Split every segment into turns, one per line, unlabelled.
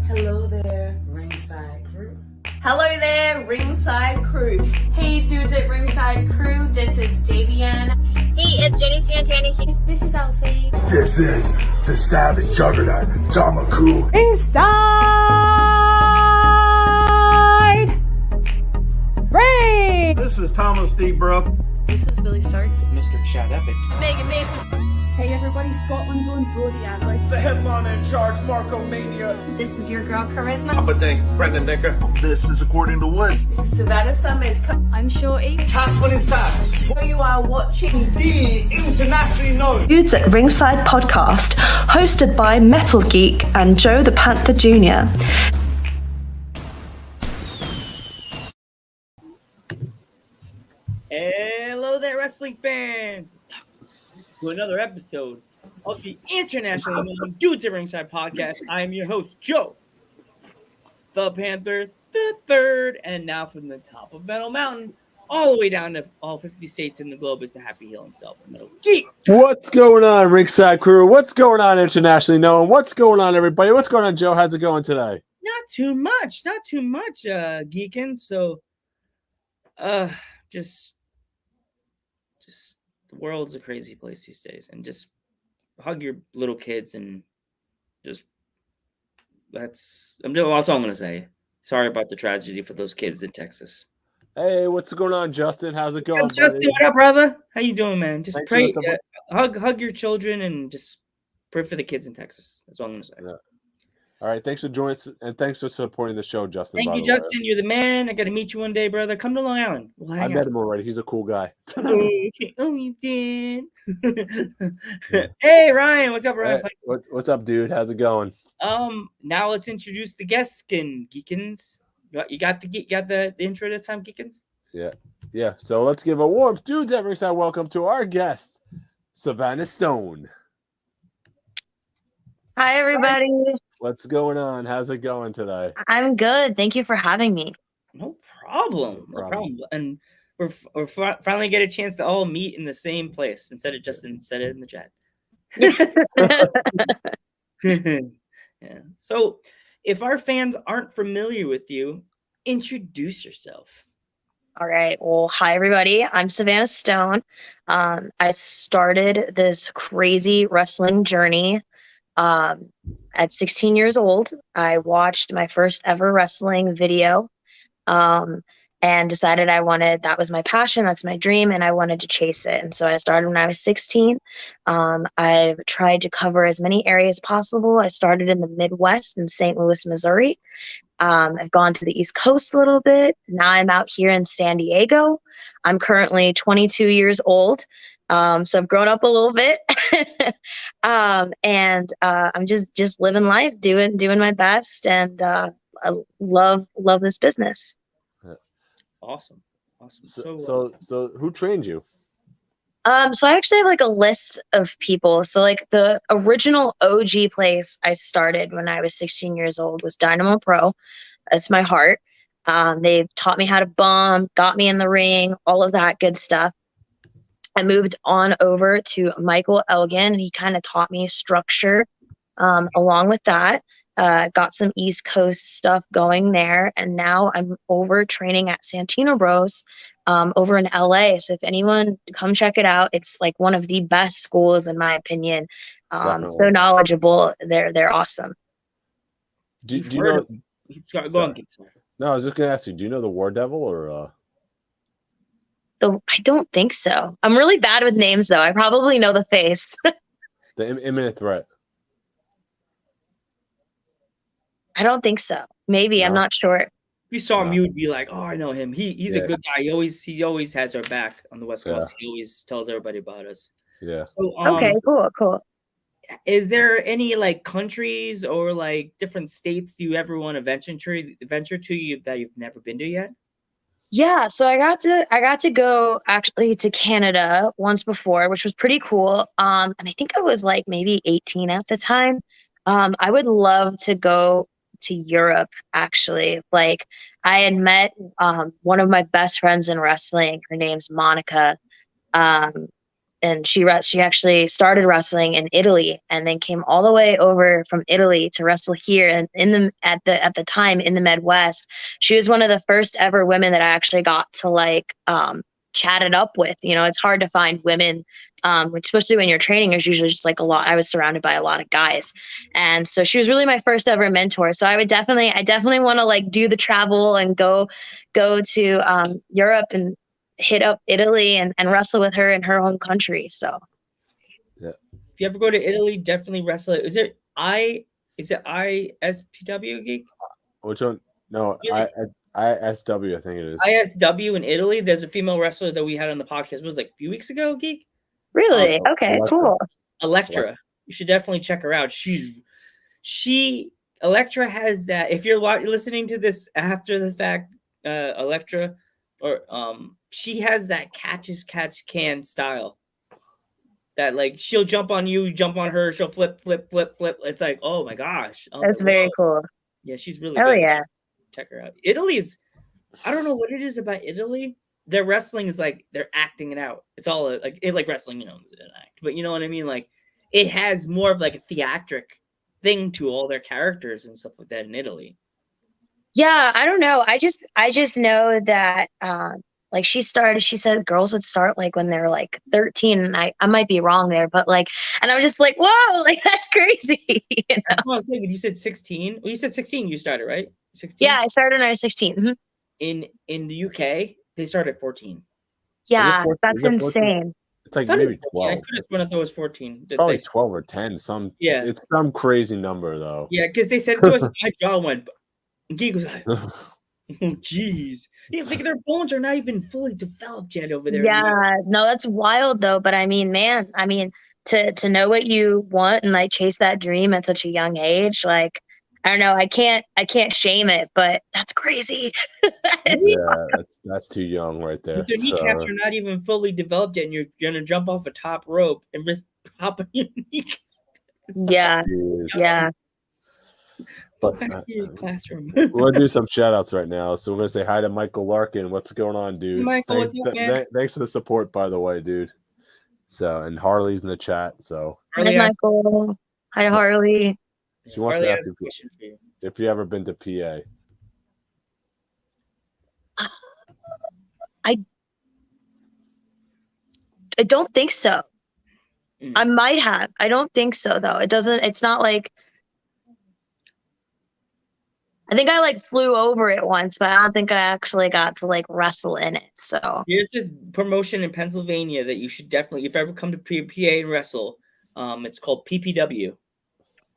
Hello there, Ringside Crew.
Hello there, Ringside Crew.
Hey dudes at Ringside Crew, this is Davian.
Hey, it's Jenny Santana here.
This is Elsie.
This is the Savage Juggernaut, Tamaku.
Inside Ring!
This is Thomas D. Bruff.
This is Billy Starks.
Mr. Chad Epic.
Megan Mason.
Hey everybody, Scotland's own Brody Adler.
The headliner in charge, Marco Mania.
This is your girl Charisma.
Papa Dink, Brendan Dicker. This is According to Woods.
Savannah Summers.
I'm Shorty.
Catherine inside.
You are watching
The internationally known
Dudes at Ringside podcast, hosted by Metal Geek and Joe the Panther Jr.
Hello there, wrestling fans. To another episode of the internationally known Dudes at Ringside podcast. I am your host, Joe, the Panther, the third, and now from the top of Metal Mountain, all the way down to all 50 states in the globe, is the Happy Heel himself, Metal Geek.
What's going on, Ringside Crew? What's going on, internationally known? What's going on, everybody? What's going on, Joe? How's it going today?
Not too much, geeking. So, just the world's a crazy place these days, and just hug your little kids and just that's all I'm gonna say. Sorry about the tragedy for those kids in Texas.
Hey, what's going on, Justin? How's it going,
Justin, what up, brother? How you doing, man? Just
Thanks
pray,
for the
hug your children, and just pray for the kids in Texas. That's all I'm gonna say.
Yeah. All right, thanks for joining us, and thanks for supporting the show, Justin.
Thank you, Justin. You're the man. I got to meet you one day, brother. Come to Long Island. We'll
I met him already. He's a cool guy.
Oh, you did. Hey, Ryan. What's up, Ryan?
Hey, what's up, dude? How's it going?
Now let's introduce the guest skin, Geekins. You got the intro this time, Geekins?
Yeah. So let's give a warm Dudes at Ringside welcome to our guest, Savanah Stone.
Hi, everybody.
What's going on? How's it going today?
I'm good. Thank you for having me.
No problem. And we're finally get a chance to all meet in the same place instead of in the chat. Yeah. So, if our fans aren't familiar with you, introduce yourself.
All right. Well, hi, everybody. I'm Savanah Stone. I started this crazy wrestling journey at 16 years old. I watched my first ever wrestling video and decided that was my passion, that's my dream, and I wanted to chase it. And so I started when I was 16. I've tried to cover as many areas possible. I started in the Midwest in St. Louis, Missouri. I've gone to the East Coast a little bit. Now I'm out here in San Diego. I'm currently 22 years old. So I've grown up a little bit, and I'm just living life, doing my best, and I love this business.
Awesome.
So who trained you?
So I actually have like a list of people. So like the original OG place I started when I was 16 years old was Dynamo Pro. That's my heart. They taught me how to bump, got me in the ring, all of that good stuff. I moved on over to Michael Elgin, and he kind of taught me structure. Along with that, got some East Coast stuff going there, and now I'm over training at Santino Bros over in LA. So if anyone, come check it out. It's like one of the best schools in my opinion. So knowledgeable. They're awesome.
Do you know?
Go on.
No, I was just gonna ask you. Do you know the War Devil or?
I don't think so. I'm really bad with names, though. I probably know the face.
The imminent threat.
I don't think so. Maybe. No. I'm not sure.
If you saw him, you would be like, "Oh, I know him. He's a good guy. He always has our back on the West Coast. He always tells everybody about us."
Yeah.
So, okay. Cool.
Is there any like countries or like different states do you ever want to venture to you that you've never been to yet?
Yeah, so I got to go actually to Canada once before, which was pretty cool. And I think I was like maybe 18 at the time. I would love to go to Europe, actually. Like I had met one of my best friends in wrestling. Her name's Monica. she actually started wrestling in Italy and then came all the way over from Italy to wrestle here. And at the time in the Midwest, she was one of the first ever women that I actually got to like chat it up with. You know, it's hard to find women, especially when you're training. There's usually just like a lot. I was surrounded by a lot of guys, and so she was really my first ever mentor. So I definitely want to like do the travel and go to Europe and hit up Italy and wrestle with her in her home country. So
Yeah.
If you ever go to Italy, definitely wrestle. Is it ISPW Geek?
Which one? No,
Really?
ISW, I think it is.
ISW in Italy. There's a female wrestler that we had on the podcast. It was like a few weeks ago, Geek.
really? Okay,
Electra.
cool.
Electra. You should definitely check her out. Electra has that. If you're listening to this after the fact, Electra, or she has that catch can style. That like she'll jump on you jump on her, she'll flip. It's like, oh my gosh,
That's very cool.
Yeah, she's really
Hell
good.
yeah.
Check her out. Italy is, I don't know what it is about Italy. Their wrestling is like they're acting it out. It's all like wrestling, you know, is an act. But you know what I mean? Like it has more of like a theatric thing to all their characters and stuff like that in Italy.
Yeah, I don't know. I just know that like she said girls would start like when they're like 13, and I might be wrong there, but like, and I'm just like, whoa, like that's crazy. You know?
That's what I was saying. You said 16. Well, you said 16 you started, right? 16?
Yeah, I started when I was 16. Mm-hmm.
In the UK, they start at 14.
Yeah, that's insane.
It's like maybe 12.
I could have thought it was 14.
Probably 12 or 10. It's some crazy number though.
Yeah, because they said it to us, my jaw went, and Geek was like, oh, jeez. It's like their bones are not even fully developed yet over there.
Yeah, no, that's wild though. But I mean, man, to know what you want and like chase that dream at such a young age, like, I don't know, I can't shame it, but that's crazy.
Yeah, that's too young right there.
But their kneecaps are not even fully developed yet, and you're gonna jump off a top rope and risk popping your kneecap.
Yeah. Yeah.
But
classroom.
we're gonna do some shout outs right now. So we're gonna say hi to Michael Larkin. What's going on, dude?
Michael, what's up, man?
Thanks for the support, by the way, dude. So, and Harley's in the chat. So
hi, Michael. Hi, Harley.
She wants to ask if you ever been to PA.
I don't think so. I might have. I don't think so though. It's not like, I think I like flew over it once, but I don't think I actually got to like wrestle in it. So
here's a promotion in Pennsylvania that you should definitely, if you ever come to PA and wrestle, it's called PPW.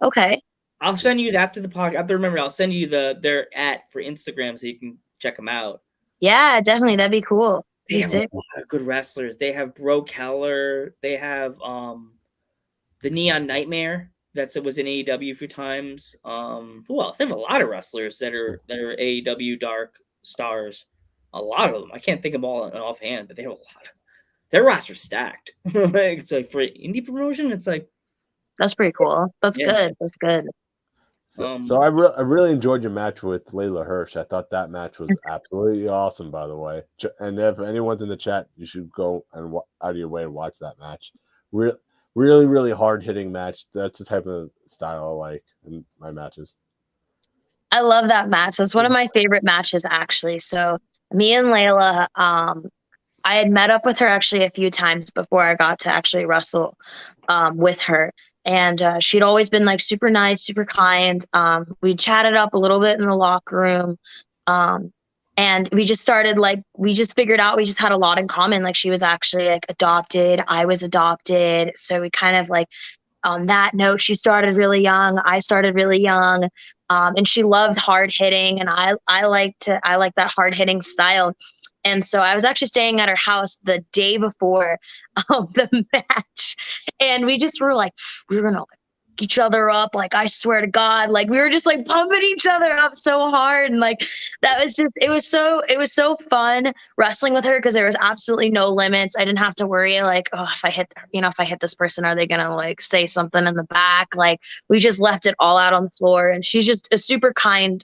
Okay.
I'll send you that after the podcast. Remember, I'll send you their for Instagram so you can check them out.
Yeah, definitely. That'd be cool.
They have a lot of good wrestlers. They have Bro Keller. They have the Neon Nightmare. Was in AEW a few times. Who else? They have a lot of wrestlers that are AEW Dark stars. A lot of them. I can't think of them all offhand, but they have a lot of. Their roster's stacked. It's like for indie promotion, it's like
that's pretty cool. That's good. That's good.
So I really enjoyed your match with Layla Hirsch. I thought that match was absolutely awesome, by the way. And if anyone's in the chat, you should go and out of your way and watch that match. Really, really hard hitting match. That's the type of style I like in my matches.
I love that match. It's one of my favorite matches, actually. So me and Layla, I had met up with her actually a few times before I got to actually wrestle with her. And she'd always been like super nice, super kind. We chatted up a little bit in the locker room. And we just started we just figured out we just had a lot in common. Like she was actually like adopted. I was adopted. So we kind of like, on that note, she started really young. I started really young. And she loved hard hitting. And I like that hard hitting style. And so I was actually staying at her house the day before the match. And we just were like, we were going to like each other up. Like, I swear to God, like we were just like pumping each other up so hard. And like, that was just, it was so fun wrestling with her because there was absolutely no limits. I didn't have to worry like, oh, if I hit this person, are they going to like say something in the back? Like we just left it all out on the floor. And she's just a super kind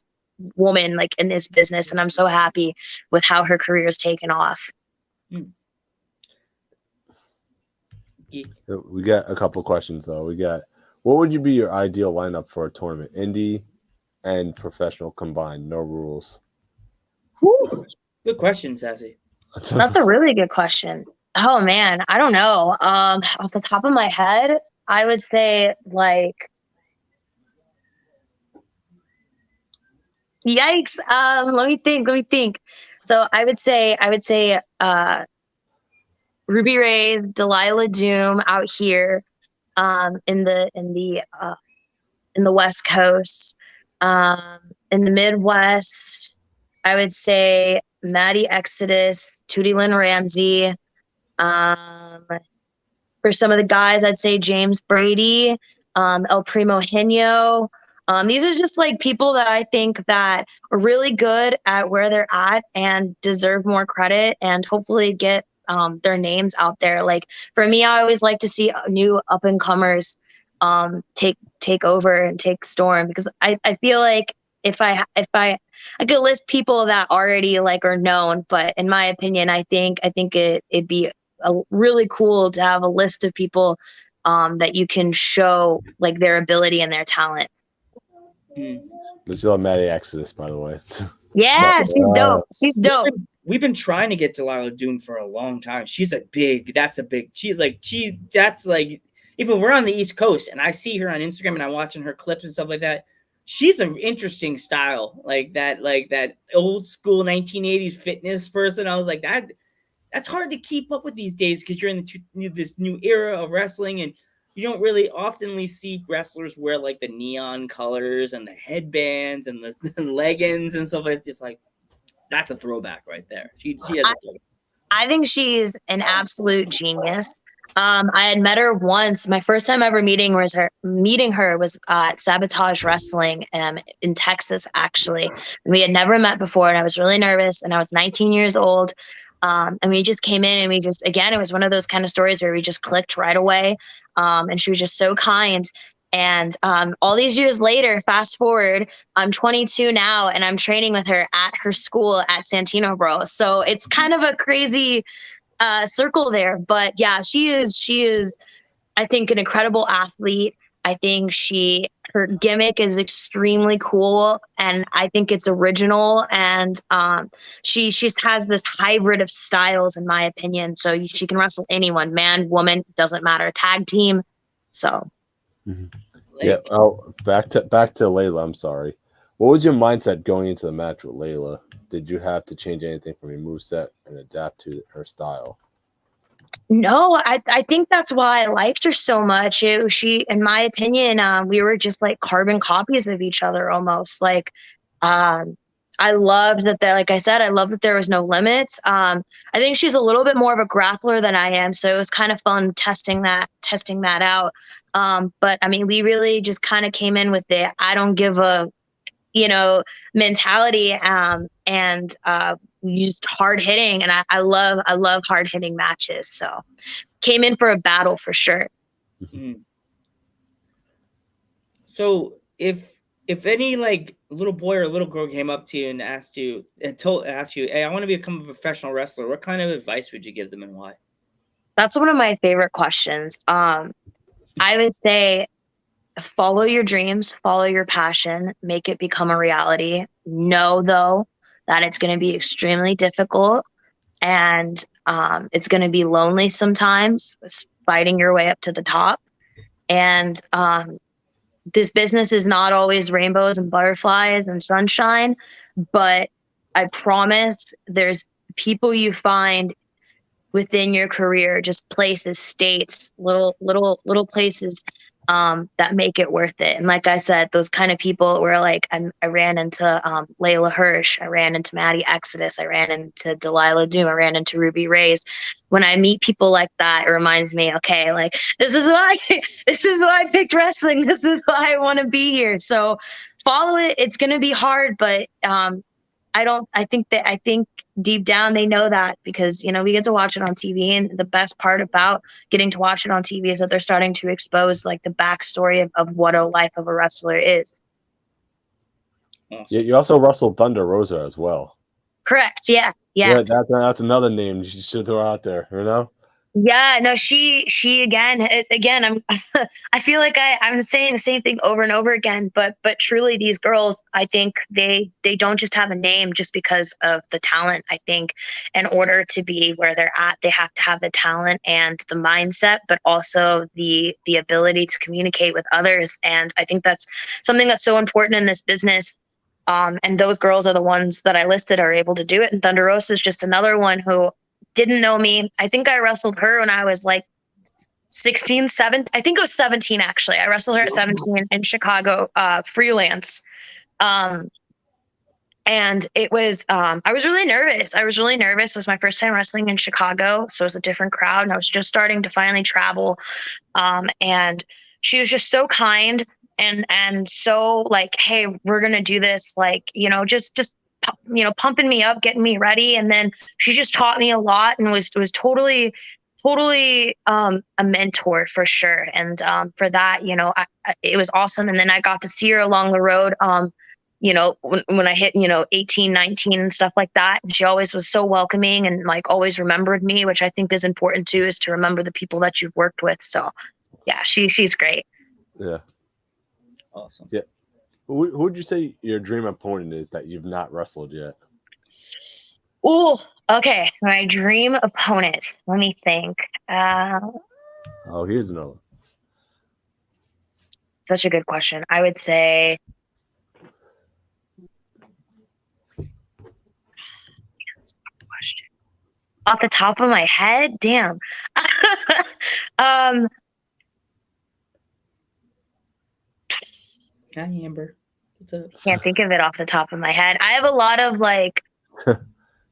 woman like in this business, and I'm so happy with how her career has taken off.
Geek.
We got a couple questions though. We got, what would you be your ideal lineup for a tournament? Indie and professional combined, no rules.
Good question, Sassy.
That's a really good question. Oh man, I don't know. Off the top of my head, I would say like yikes. Let me think. So I would say Ruby Rays, Delilah Doom out here in the West Coast. In the Midwest, I would say Maddie Exodus, Tootie Lynn Ramsey. For some of the guys, I'd say James Brady, El Primo Hino. These are just like people that I think that are really good at where they're at and deserve more credit and hopefully get their names out there. Like for me, I always like to see new up and comers take over and take storm, because I feel like if I could list people that already like are known, but in my opinion, I think it'd be really cool to have a list of people that you can show like their ability and their talent.
Let's love Maddie Exodus, by the way.
Yeah, she's dope. She's dope.
We've been trying to get Delilah Doom for a long time. She's that's like, even we're on the East Coast and I see her on Instagram and I'm watching her clips and stuff like that. She's an interesting style, like that old school 1980s fitness person. I was like, that's hard to keep up with these days because you're in this new era of wrestling, and you don't really oftenly see wrestlers wear like the neon colors and the headbands and the leggings and stuff. It's just like, that's a throwback right there. She has a throwback.
I think she's an absolute genius. I had met her once. My first time ever meeting her was at Sabotage Wrestling in Texas, actually. And we had never met before, and I was really nervous, and I was 19 years old. And we just came in and it was one of those kind of stories where we just clicked right away. And she was just so kind. And all these years later, fast forward, I'm 22 now, and I'm training with her at her school at Santino Bro. So it's kind of a crazy circle there. But yeah, she is, I think, an incredible athlete. I think her gimmick is extremely cool, and I think it's original. And she has this hybrid of styles, in my opinion. So she can wrestle anyone, man, woman, doesn't matter, tag team. So
yeah. Oh, back to Layla. I'm sorry. What was your mindset going into the match with Layla? Did you have to change anything from your moveset and adapt to her style?
No, I think that's why I liked her so much. She, in my opinion, we were just like carbon copies of each other almost. Like, I loved that like I said, I love that there was no limits. I think she's a little bit more of a grappler than I am, so it was kind of fun testing that out. But I mean, we really just kind of came in with the I don't give a mentality, and used hard hitting, and I love hard hitting matches. So came in for a battle for sure.
So if any like little boy or little girl came up to you and asked you, hey, I want to become a professional wrestler, what kind of advice would you give them and why?
That's one of my favorite questions. I would say follow your dreams, follow your passion, make it become a reality. Know though that it's going to be extremely difficult, and it's going to be lonely sometimes, fighting your way up to the top. And this business is not always rainbows and butterflies and sunshine, but I promise there's people you find within your career, just places, states, little places that make it worth it. And like I said, those kind of people where like I ran into Layla Hirsch, I ran into Maddie Exodus, I ran into Delilah Doom, I ran into Ruby Rays. When I meet people like that, it reminds me, okay, like this is why I picked wrestling. This is why I want to be here. So follow it. It's gonna be hard, but I think deep down they know that, because we get to watch it on TV, and the best part about getting to watch it on TV is that they're starting to expose like the backstory of what a life of a wrestler is.
Yeah, you also wrestled Thunder Rosa as well.
Correct. Yeah.
That's another name you should throw out there.
Yeah, no, she again, I feel like I'm saying the same thing over and over again, but truly these girls, I think they don't just have a name just because of the talent. I think in order to be where they're at, they have to have the talent and the mindset, but also the ability to communicate with others. And I think that's something that's so important in this business. And those girls are the ones that I listed are able to do it. And Thunder Rosa is just another one who didn't know me. I think I wrestled her when I was like 16, 17. I think it was 17 actually. I wrestled her at 17 in Chicago, freelance. Um, and it was, I was really nervous. It was my first time wrestling in Chicago. So it was a different crowd and I was just starting to finally travel. And she was just so kind and so like, hey, we're going to do this. Like, just pumping me up, getting me ready. And then she just taught me a lot and was totally a mentor for sure. And for that, it was awesome. And then I got to see her along the road. When I hit, 18, 19 and stuff like that. And she always was so welcoming and like always remembered me, which I think is important too, is to remember the people that you've worked with. So yeah, she's great.
Yeah.
Awesome.
Yeah. Who would you say your dream opponent is that you've not wrestled yet?
Oh, okay. My dream opponent. Let me think.
Here's another.
Such a good question. I would say off the top of my head, damn.
Hi, Amber. What's up?
Can't think of it off the top of my head. I have a lot of like,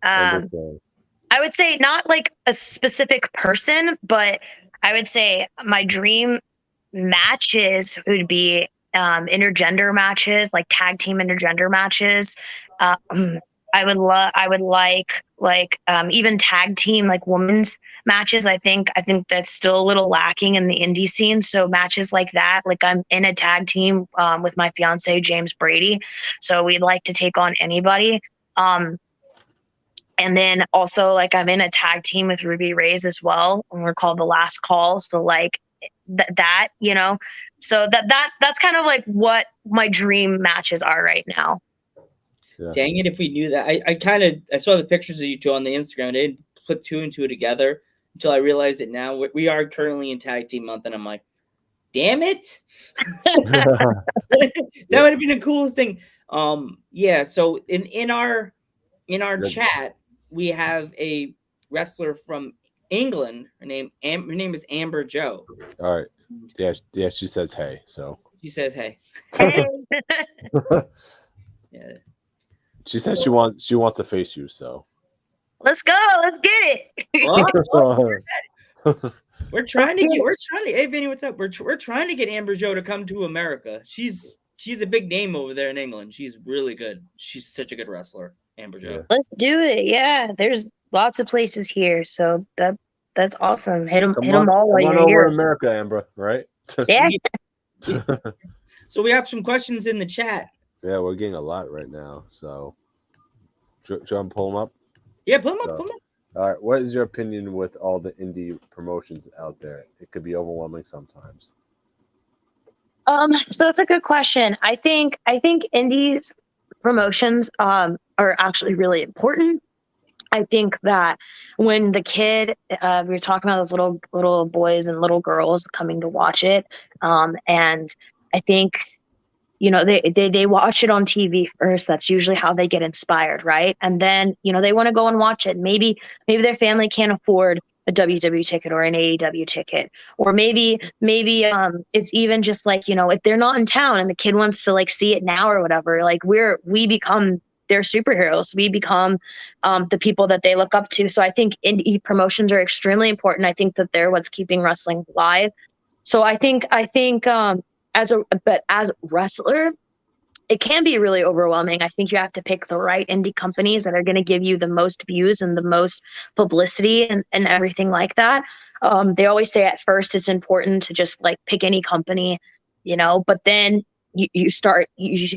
I would say not like a specific person, but I would say my dream matches would be intergender matches, like tag team intergender matches. I would like even tag team like women's matches. I think that's still a little lacking in the indie scene. So matches like that, like I'm in a tag team with my fiance James Brady, so we'd like to take on anybody. And then also like I'm in a tag team with Ruby Reyes as well, and we're called The Last Call. So like that, so that's kind of like what my dream matches are right now.
Yeah. Dang it, if we knew that. I saw the pictures of you two on the Instagram. I didn't put two and two together until I realized it now. We are currently in tag team month, and I'm like, damn it. That would have been the coolest thing. Yeah, so in our chat, we have a wrestler from England. Her name is Amber Jo.
All right. Yeah, she says hey. So
she says hey.
Hey.
Yeah.
She says she wants to face you, so
let's go. Let's get
it. We're trying to hey Vinny, what's up? We're trying to get Amber Jo to come to America. She's a big name over there in England. She's really good. She's such a good wrestler, Amber Jo.
Let's do it. Yeah, there's lots of places here, so that's awesome. Hit them all while you're here.
Over to America, Amber, right?
Yeah.
So we have some questions in the chat.
Yeah, we're getting a lot right now. So, should I pull them up?
Yeah, pull them up.
All right. What is your opinion with all the indie promotions out there? It could be overwhelming sometimes.
So that's a good question. I think indies promotions are actually really important. I think that when the kid, we were talking about those little boys and little girls coming to watch it, and I think, they watch it on TV first. That's usually how they get inspired, right? And then, they want to go and watch it. Maybe their family can't afford a WW ticket or an AEW ticket, or maybe it's even just like, if they're not in town and the kid wants to like see it now or whatever, like we become their superheroes. We become the people that they look up to. So I think indie promotions are extremely important. I think that they're what's keeping wrestling alive. So I think as a wrestler, it can be really overwhelming. I think you have to pick the right indie companies that are going to give you the most views and the most publicity and everything like that. They always say at first it's important to just like pick any company, but then you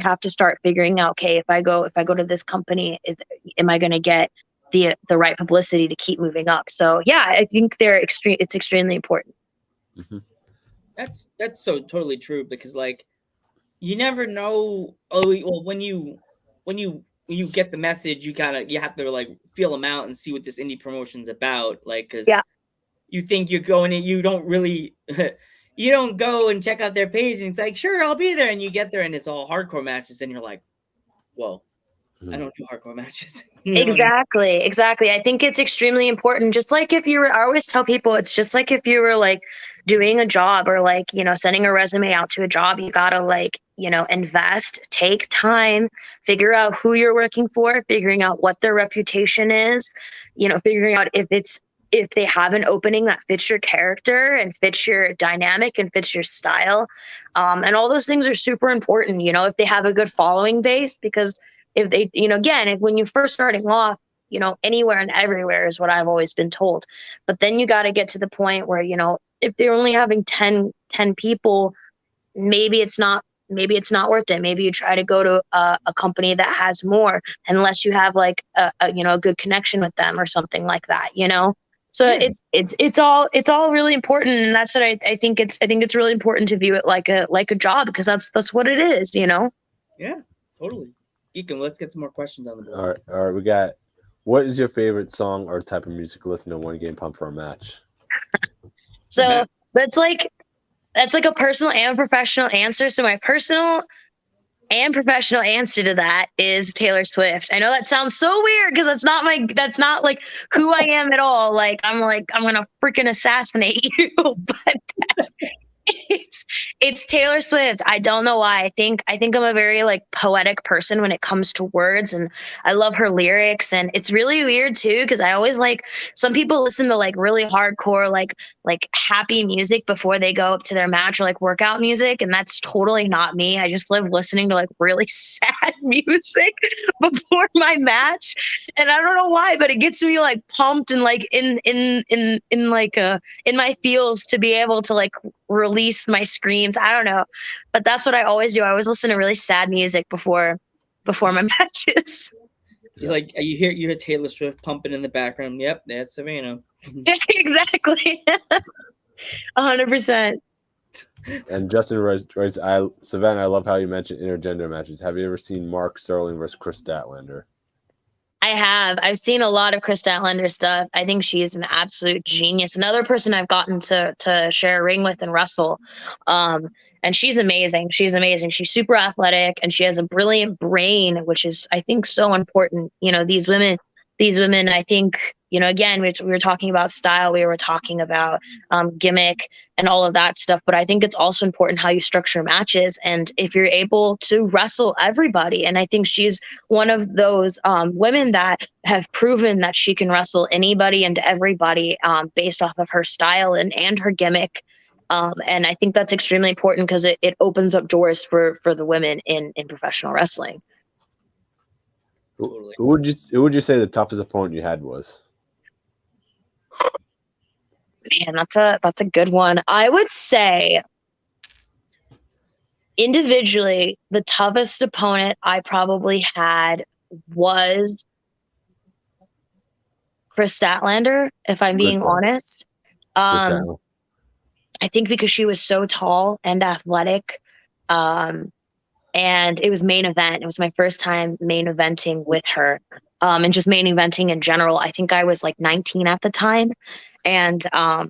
have to start figuring out, okay, if I go to this company, am I going to get the right publicity to keep moving up. So yeah, I think it's extremely important.
Mm-hmm.
That's so totally true, because like you never know. Oh well, when you get the message, you have to like feel them out and see what this indie promotion's about. Like, because you think you're going in, you don't really you don't go and check out their page and it's like, sure, I'll be there, and you get there and it's all hardcore matches and you're like, whoa, I don't do hardcore matches.
Exactly. I think it's extremely important. Just like if you were, I always tell people, it's just like if you were like doing a job or like, you know, sending a resume out to a job, you gotta like, you know, invest, take time, figure out who you're working for, figuring out what their reputation is, you know, figuring out if they have an opening that fits your character and fits your dynamic and fits your style. And all those things are super important, you know, if they have a good following base, because if they, you know, again, when you're first starting off, you know, anywhere and everywhere is what I've always been told. But then you got to get to the point where, you know, if they're only having 10 people, maybe it's not worth it. Maybe you try to go to a company that has more, unless you have like you know, a good connection with them or something like that, you know? So it's all really important. And that's what I think it's really important to view it like a job, because that's what it is, you know?
Yeah, totally. Ethan, let's get some more questions on the board.
All right. We got, what is your favorite song or type of music to listen to when getting pumped for a match?
So that's like a personal and professional answer. So my personal and professional answer to that is Taylor Swift. I know that sounds so weird because that's not like who I am at all. Like I'm gonna freaking assassinate you, but it's Taylor Swift. I don't know why. I think I'm a very like poetic person when it comes to words, and I love her lyrics. And it's really weird too, because I always like, some people listen to like really hardcore like happy music before they go up to their match, or like workout music, and that's totally not me. I just live listening to like really sad music before my match, and I don't know why, but it gets me like pumped and like in my feels to be able to like release my screams. I don't know, but that's what I always do. I always listen to really sad music before my matches.
You hear Taylor Swift pumping in the background. Yep, that's Savanah.
Exactly. 100%.
And Justin writes, Savanah, I love how you mentioned intergender matches. Have you ever seen Mark Sterling versus Chris Statlander?
I have. I've seen a lot of Chris Statlander stuff. I think she's an absolute genius. Another person I've gotten to share a ring with and wrestle. And she's amazing. She's amazing. She's super athletic, and she has a brilliant brain, which is, I think, so important. You know, these women, I think, you know, again, we were talking about style, we were talking about gimmick and all of that stuff. But I think it's also important how you structure matches, and if you're able to wrestle everybody. And I think she's one of those women that have proven that she can wrestle anybody and everybody based off of her style and her gimmick. And I think that's extremely important, because it opens up doors for the women in professional wrestling.
Who would you say the toughest opponent you had was?
Man, that's a good one. I would say individually, the toughest opponent I probably had was Chris Statlander, if I'm being honest. I think because she was so tall and athletic. And it was main event. It was my first time main eventing with her. And just main eventing in general. I think I was like 19 at the time. And I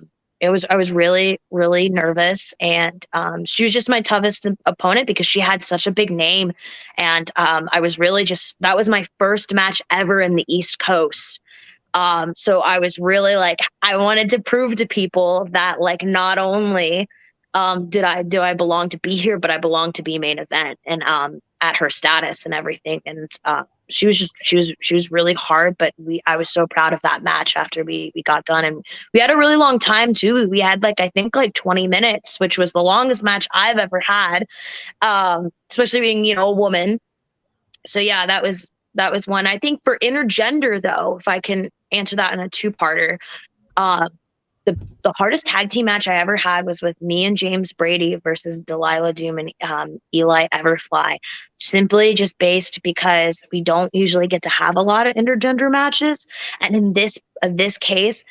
was really, really nervous. And she was just my toughest opponent because she had such a big name. And I was really that was my first match ever in the East Coast. So I was really like, I wanted to prove to people that like, not only do I belong to be here, but I belong to be main event, and at her status and everything. And she was really hard, but I was so proud of that match after we got done. And we had a really long time too. We had I think 20 minutes, which was the longest match I've ever had, especially being, you know, a woman. So yeah, that was one. I think for intergender though, if I can answer that in a two-parter, the hardest tag team match I ever had was with me and James Brady versus Delilah Doom and Eli Everfly. Simply just based because we don't usually get to have a lot of intergender matches, and in this case,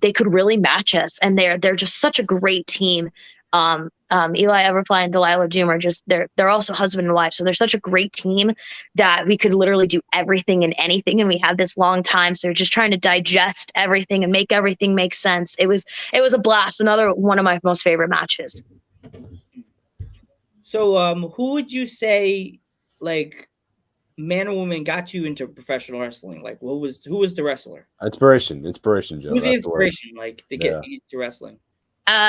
they could really match us, and they're just such a great team. Eli Everfly and Delilah Doom are just they're also husband and wife, so they're such a great team that we could literally do everything and anything, and we have this long time, so we're just trying to digest everything and make everything make sense. It was a blast. Another one of my most favorite matches.
So, who would you say, like, man or woman, got you into professional wrestling? Like, who was the wrestler?
Inspiration, Joe.
Who's the inspiration, like, to get into wrestling?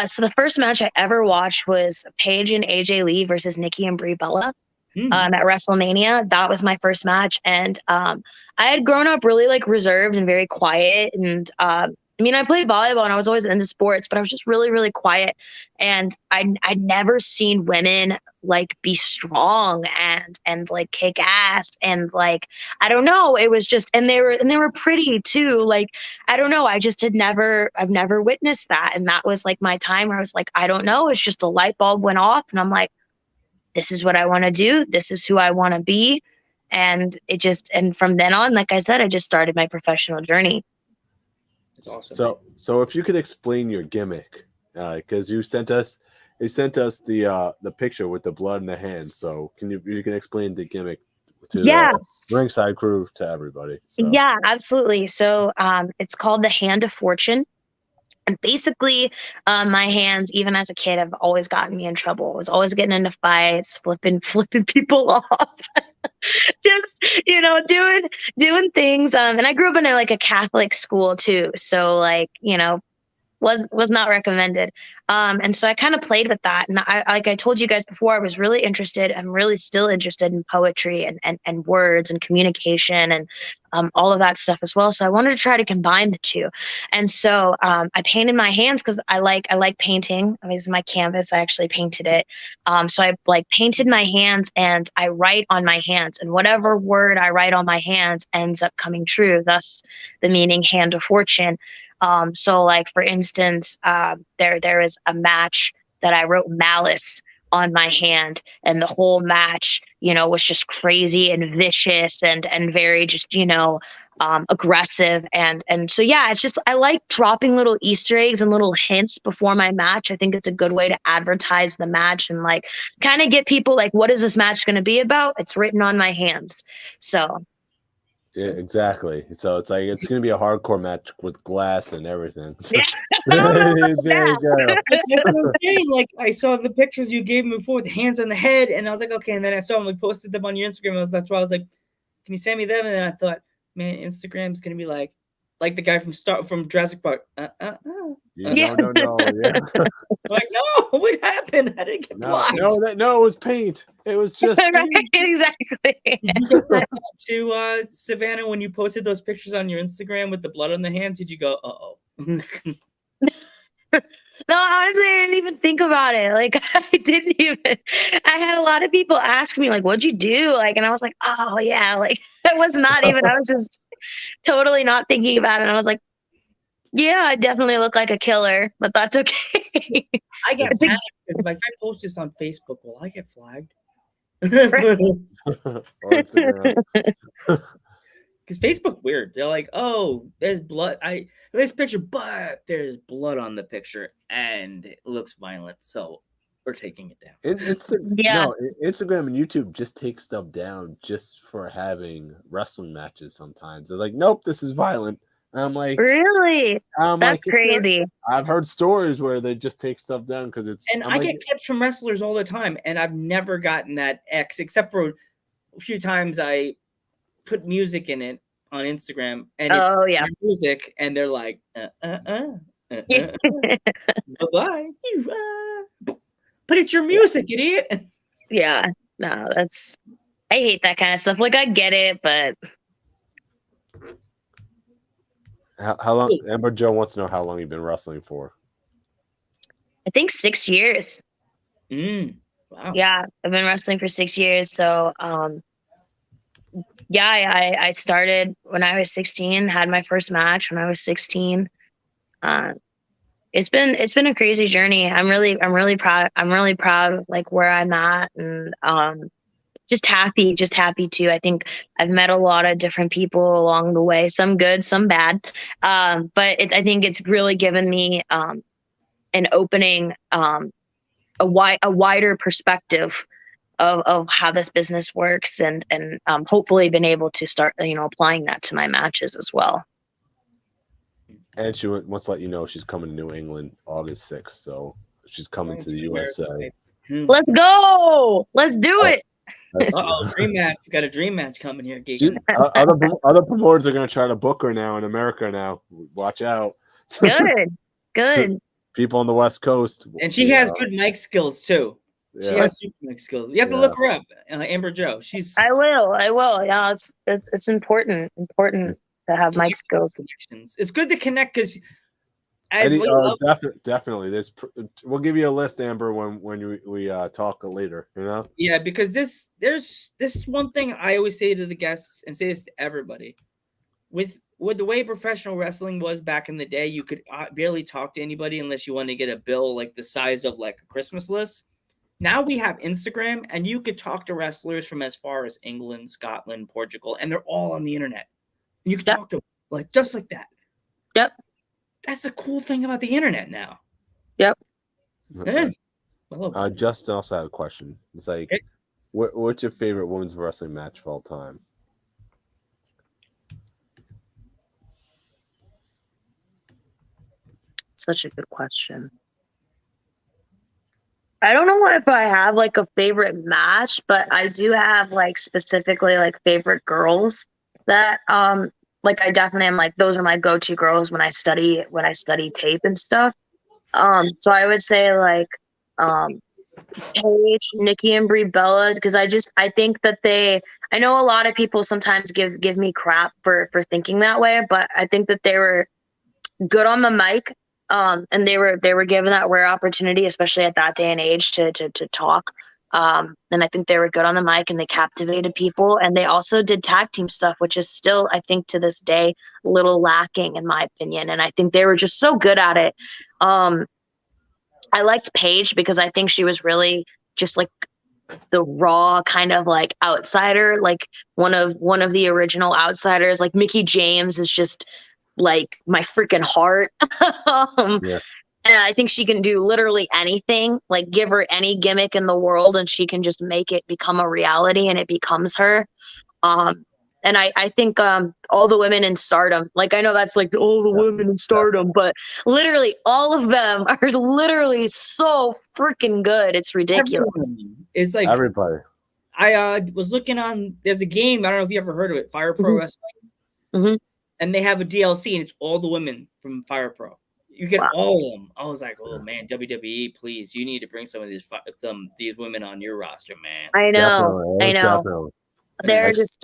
So the first match I ever watched was Paige and AJ Lee versus Nikki and Brie Bella at WrestleMania. That was my first match, and I had grown up really like reserved and very quiet. And I mean, I played volleyball and I was always into sports, but I was just really, really quiet. And I'd never seen women like be strong and like kick ass and like I don't know. It was just and they were pretty too. Like I don't know. I've never witnessed that. And that was like my time where I was like, I don't know. It's just a light bulb went off and I'm like, this is what I want to do. This is who I want to be. And and from then on, like I said, I just started my professional journey.
That's awesome.
So if you could explain your gimmick, because you sent us the picture with the blood in the hands. So you can explain the gimmick to the ringside crew to everybody. So.
Yeah, absolutely. So it's called the Hand of Fortune. And basically, my hands, even as a kid, have always gotten me in trouble. I was always getting into fights, flipping people off. Just, doing things. And I grew up in a Catholic school too. So like, was not recommended. And so I kind of played with that. And like I told you guys before, I was really interested. I'm really still interested in poetry and words and communication and all of that stuff as well. So I wanted to try to combine the two. And so I painted my hands because I like painting. I mean, this is my canvas. I actually painted it. So I painted my hands and I write on my hands, and whatever word I write on my hands ends up coming true. Thus the meaning Hand of Fortune. So like, for instance, there is a match that I wrote malice on my hand, and the whole match, was just crazy and vicious and very just, aggressive. And so, yeah, it's just, I like dropping little Easter eggs and little hints before my match. I think it's a good way to advertise the match and like kind of get people like, what is this match going to be about? It's written on my hands. So.
Yeah, exactly. So it's like it's gonna be a hardcore match with glass and everything.
Yeah.
There you go.
That's what I'm saying. Like I saw the pictures you gave me before with the hands on the head, and I was like, okay. And then I saw them, like, posted them on your Instagram. That's why I was like, can you send me them? And then I thought, man, Instagram's gonna be like the guy from Jurassic Park.
No. Yeah.
Like, no, what happened? I didn't get blocked.
No, it was paint. It was just paint.
Exactly.
Did you get that to Savanah when you posted those pictures on your Instagram with the blood on the hands? Did you go, uh-oh?
No, honestly, I didn't even think about it. Like, I had a lot of people ask me, like, what'd you do? Like, and I was like, oh, yeah. Like, I was just totally not thinking about it. And I was like, yeah, I definitely look like a killer, but that's okay.
I get panicked because if I post this on Facebook, will I get flagged? Because Facebook weird. They're like, oh, there's blood. There's picture, but there's blood on the picture and it looks violent, so we're taking it down.
Instagram and YouTube just take stuff down just for having wrestling matches sometimes. They're like, nope, this is violent. And I'm like,
really? That's crazy.
I've heard stories where they just take stuff down because it's.
And I get clips from wrestlers all the time, and I've never gotten that X except for a few times I put music in it on Instagram, and it's music, and they're like, bye-bye. But it's your music, idiot.
Yeah, no, I hate that kind of stuff. Like, I get it, but.
How long? Amber Joe wants to know how long you've been wrestling for.
I think 6 years.
Wow.
Yeah, I've been wrestling for 6 years. So, I started when I was 16. Had my first match when I was 16. It's been a crazy journey. I'm really proud. I'm really proud of like where I'm at, and just happy too. I think I've met a lot of different people along the way, some good, some bad. I think it's really given me an opening, a wider perspective of how this business works, and hopefully been able to start, applying that to my matches as well.
And she wants to let you know she's coming to New England August 6th, so she's coming to the USA.
Let's go. Let's do it.
Dream match. You got a dream match coming here,
She, other promoters are going to try to book her now in America now. Watch out.
Good.
People on the West Coast.
And she has good mic skills, too. Yeah. She has super mic skills. You have to look her up, Amber Joe.
I will. Yeah, it's important to have mic skills.
It's good to connect because
definitely. We'll give you a list, Amber, when we talk later.
Yeah, because this is one thing I always say to the guests and say this to everybody. With the way professional wrestling was back in the day, you could barely talk to anybody unless you wanted to get a bill like the size of like a Christmas list. Now we have Instagram, and you could talk to wrestlers from as far as England, Scotland, Portugal, and they're all on the internet. And you can talk to them like just like that.
Yep.
That's the cool thing about the internet now.
Yep.
Okay. Justin also had a question. It's like, what's your favorite women's wrestling match of all time?
Such a good question. I don't know if I have like a favorite match, but I do have like specifically like favorite girls that like I definitely am like those are my go-to girls when I study tape and stuff. So I would say like Paige, Nikki, and Brie Bella, because I think that I know a lot of people sometimes give me crap for thinking that way, but I think that they were good on the mic. And they were given that rare opportunity, especially at that day and age, to talk. And I think they were good on the mic and they captivated people. And they also did tag team stuff, which is still, I think, to this day, a little lacking in my opinion. And I think they were just so good at it. I liked Paige because I think she was really just like the raw kind of like outsider, like one of the original outsiders. Like Mickie James is just like my freaking heart. And I think she can do literally anything, like give her any gimmick in the world and she can just make it become a reality and it becomes her. And I think all the women in Stardom, like I know that's like all the women in Stardom, but literally all of them are literally so freaking good. It's ridiculous.
It's like
everybody.
I was looking on, there's a game, I don't know if you ever heard of it, Fire Pro Wrestling.
Mm-hmm.
And they have a DLC and it's all the women from Fire Pro. You get all of them. I was like, oh man, WWE, please, you need to bring some of these women on your roster, man.
I know.
Definitely.
They're just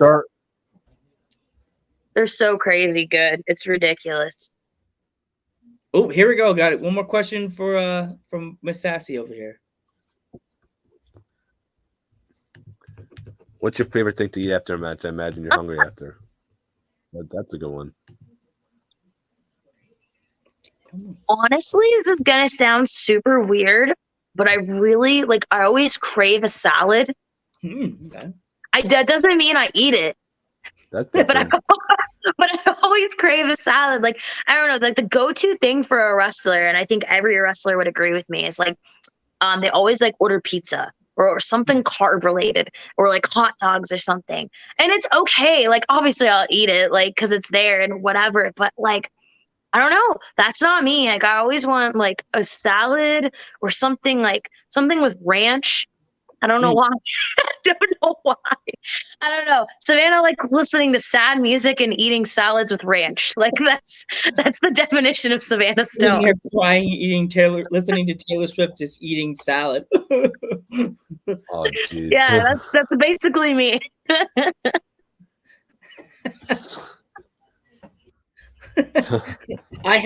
they're so crazy good. It's ridiculous.
Oh, here we go. Got it. One more question for from Miss Sassy over here.
What's your favorite thing to eat after a match? I imagine you're hungry after. That's a good one.
Honestly, this is gonna sound super weird, but I really I always crave a salad.
Okay.
That doesn't mean I eat it.
But
I always crave a salad. Like, I don't know, like the go-to thing for a wrestler, and I think every wrestler would agree with me, is like they always like order pizza or something carb related or like hot dogs or something. And it's okay. Like, obviously I'll eat it like because it's there and whatever, but like I don't know. That's not me. Like, I always want like a salad or something with ranch. I don't know why. I don't know why. I don't know. Savannah like listening to sad music and eating salads with ranch. Like that's the definition of Savanah Stone.
You're crying, listening to Taylor Swift, just eating salad.
Oh, geez.
Yeah, that's basically me.
I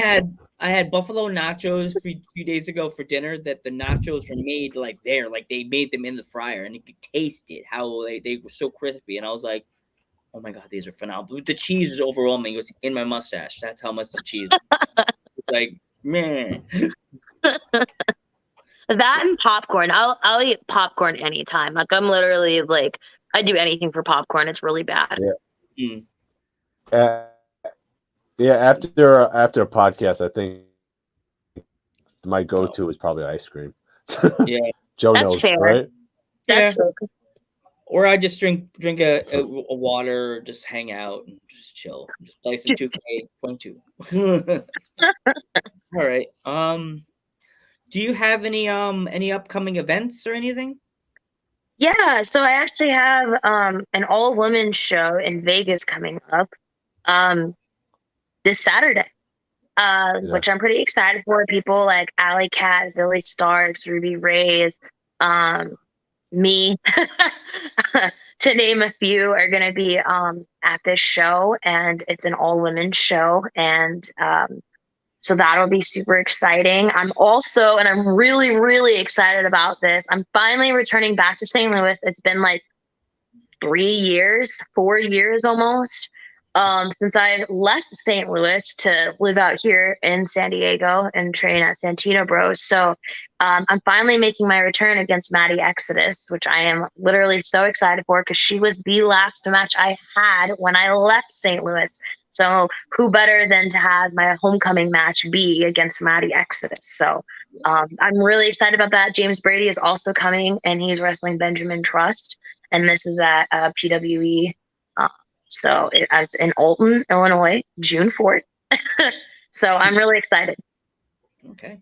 had buffalo nachos a few days ago for dinner. That the nachos were made like they made them in the fryer, and you could taste it how they were so crispy. And I was like, "Oh my god, these are phenomenal!" The cheese was overwhelming. It was in my mustache. That's how much the cheese. Like Man.
That and popcorn. I'll eat popcorn anytime. Like I'm literally like I do anything for popcorn. It's really bad.
Yeah. Yeah, after a podcast, I think my go-to is probably ice cream.
Yeah,
Joe
That's
knows,
fair.
right?
That's fair.
Or I just drink a water, just hang out and just chill, just play some 2K22. All right. Do you have any upcoming events or anything?
Yeah, so I actually have an all-women show in Vegas coming up this Saturday. Which I'm pretty excited for. People like Alley Cat, Billy Starks, Ruby Reyes, me, to name a few, are going to be at this show, and it's an all-women show, and so that'll be super exciting. I'm also, and I'm really, really excited about this, I'm finally returning back to St. Louis. It's been like 4 years almost, since I left St. Louis to live out here in San Diego and train at Santino Bros. So I'm finally making my return against Maddie Exodus, which I am literally so excited for because she was the last match I had when I left St. Louis. So who better than to have my homecoming match be against Maddie Exodus? So I'm really excited about that. James Brady is also coming, and he's wrestling Benjamin Trust. And this is at PWE. So it's in Alton, Illinois, June 4th. So I'm really excited.
Okay.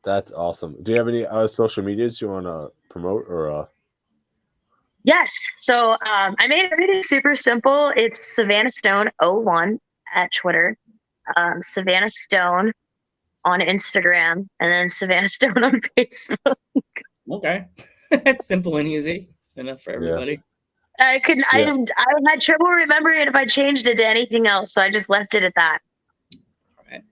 That's awesome. Do you have any social medias you want to promote or?
Yes. So I made everything super simple. It's Savanah Stone 01 at Twitter, Savanah Stone on Instagram, and then Savanah Stone on Facebook.
Okay. That's simple and easy enough for everybody.
I had trouble remembering if I changed it to anything else, so I just left it at that.
All right.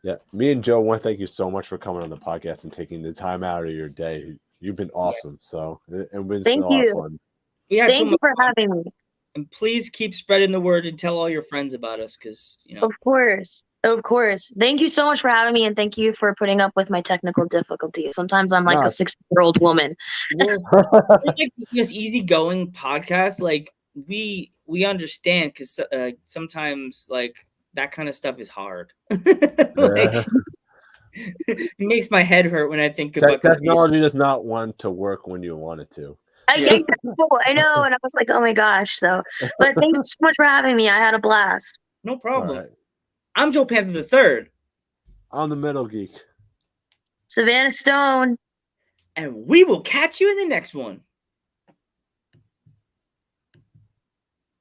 Yeah, me and Joe want to thank you so much for coming on the podcast and taking the time out of your day. You've been awesome. So it's been a lot of fun.
Thank
you for having me.
And please keep spreading the word and tell all your friends about us, because
Of course. Thank you so much for having me, and thank you for putting up with my technical difficulties. Sometimes I'm like a 60-year-old woman.
We're like this easygoing podcast. Like we understand, because sometimes like that kind of stuff is hard. Like, it makes my head hurt when I think about
technology does not want to work when you want it to.
I know, and I was like, oh my gosh. So, but thank you so much for having me. I had a blast.
No problem. Right. I'm Joe Panther III.
I'm the Metal Geek.
Savanah Stone.
And we will catch you in the next one.